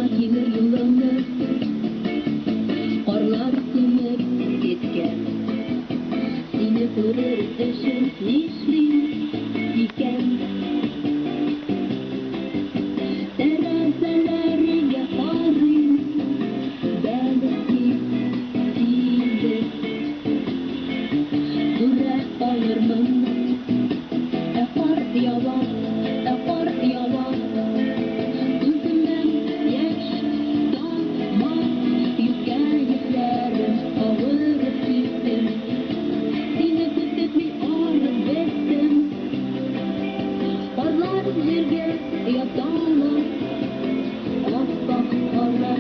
kiner yıllanır, karlar sınıp ketken. Seni görür düşün nişli iken. Terazeleriye karayım, belki sizi dure ayırmam. Ekar yalan, ekar yalan. Gözümden yaş damar, yüzgeçlerim ağır hissim. Seni kütüp ağrı verdim, karlar yerge yatağına. Bak karlar,